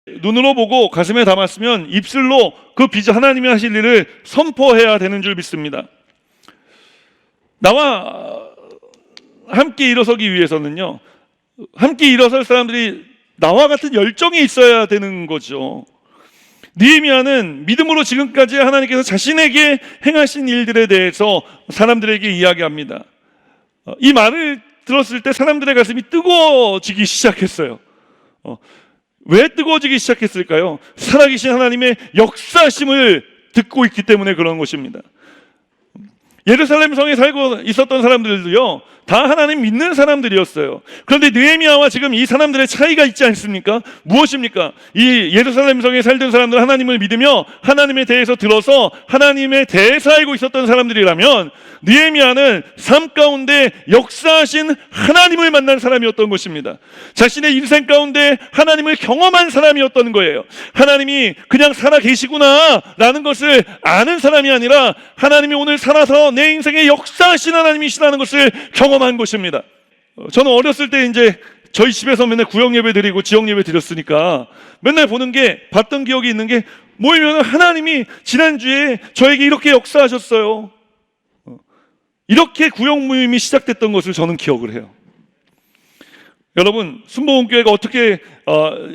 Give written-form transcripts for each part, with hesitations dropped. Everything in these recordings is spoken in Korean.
눈으로 보고 가슴에 담았으면 입술로 그 하나님이 하실 일을 선포해야 되는 줄 믿습니다. 나와 함께 일어서기 위해서는요, 함께 일어설 사람들이 나와 같은 열정이 있어야 되는 거죠. 느헤미야는 믿음으로 지금까지 하나님께서 자신에게 행하신 일들에 대해서 사람들에게 이야기합니다. 이 말을 들었을 때 사람들의 가슴이 뜨거워지기 시작했어요. 왜 뜨거워지기 시작했을까요? 살아계신 하나님의 역사심을 듣고 있기 때문에 그런 것입니다. 예루살렘 성에 살고 있었던 사람들도요, 다 하나님 믿는 사람들이었어요. 그런데 느헤미야와 지금 이 사람들의 차이가 있지 않습니까? 무엇입니까? 이 예루살렘 성에 살던 사람들은 하나님을 믿으며 하나님에 대해서 들어서 하나님에 대해서 알고 있었던 사람들이라면, 느헤미야는 삶 가운데 역사하신 하나님을 만난 사람이었던 것입니다. 자신의 인생 가운데 하나님을 경험한 사람이었던 거예요. 하나님이 그냥 살아 계시구나 라는 것을 아는 사람이 아니라, 하나님이 오늘 살아서 내 인생에 역사하신 하나님이시라는 것을 경험한 것입니다. 저는 어렸을 때 이제 저희 집에서 맨날 구역 예배 드리고 지역 예배 드렸으니까 맨날 봤던 기억이 있는 게, 모이면 하나님이 지난주에 저에게 이렇게 역사하셨어요. 이렇게 구역 모임이 시작됐던 것을 저는 기억을 해요. 여러분, 순복음교회가 어떻게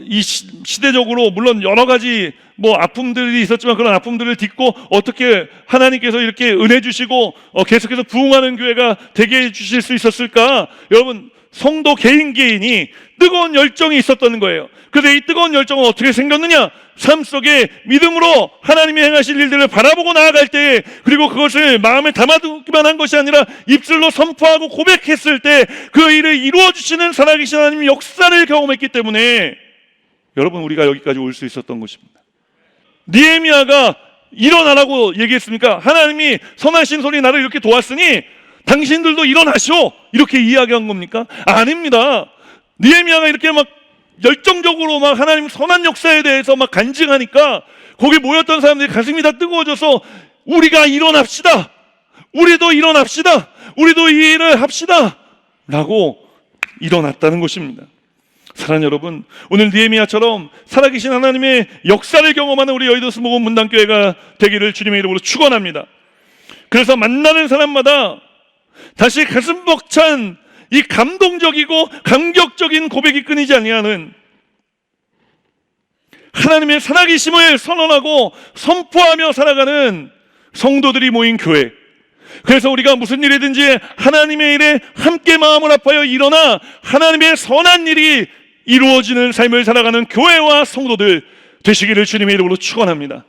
이 시대적으로 물론 여러 가지 아픔들이 있었지만, 그런 아픔들을 딛고 어떻게 하나님께서 이렇게 은혜 주시고 계속해서 부흥하는 교회가 되게 해주실 수 있었을까? 여러분, 성도 개인이 뜨거운 열정이 있었던 거예요. 그래서 이 뜨거운 열정은 어떻게 생겼느냐? 삶 속에 믿음으로 하나님이 행하실 일들을 바라보고 나아갈 때, 그리고 그것을 마음에 담아두기만 한 것이 아니라 입술로 선포하고 고백했을 때 그 일을 이루어주시는 살아계신 하나님의 역사를 경험했기 때문에 여러분, 우리가 여기까지 올 수 있었던 것입니다. 느헤미야가 일어나라고 얘기했습니까? 하나님이 선하신 손이 나를 이렇게 도왔으니 당신들도 일어나시오, 이렇게 이야기한 겁니까? 아닙니다. 느헤미야가 이렇게 열정적으로 하나님 선한 역사에 대해서 간증하니까 거기 모였던 사람들이 가슴이 다 뜨거워져서, 우리가 일어납시다, 우리도 일어납시다, 우리도 이 일을 합시다 라고 일어났다는 것입니다. 사랑하는 여러분, 오늘 느헤미야처럼 살아계신 하나님의 역사를 경험하는 우리 여의도 순복음 문단교회가 되기를 주님의 이름으로 축원합니다. 그래서 만나는 사람마다 다시 가슴 벅찬 이 감동적이고 감격적인 고백이 끊이지 아니하는 하나님의 살아계심을 선언하고 선포하며 살아가는 성도들이 모인 교회. 그래서 우리가 무슨 일이든지 하나님의 일에 함께 마음을 합하여 일어나 하나님의 선한 일이 이루어지는 삶을 살아가는 교회와 성도들 되시기를 주님의 이름으로 축원합니다.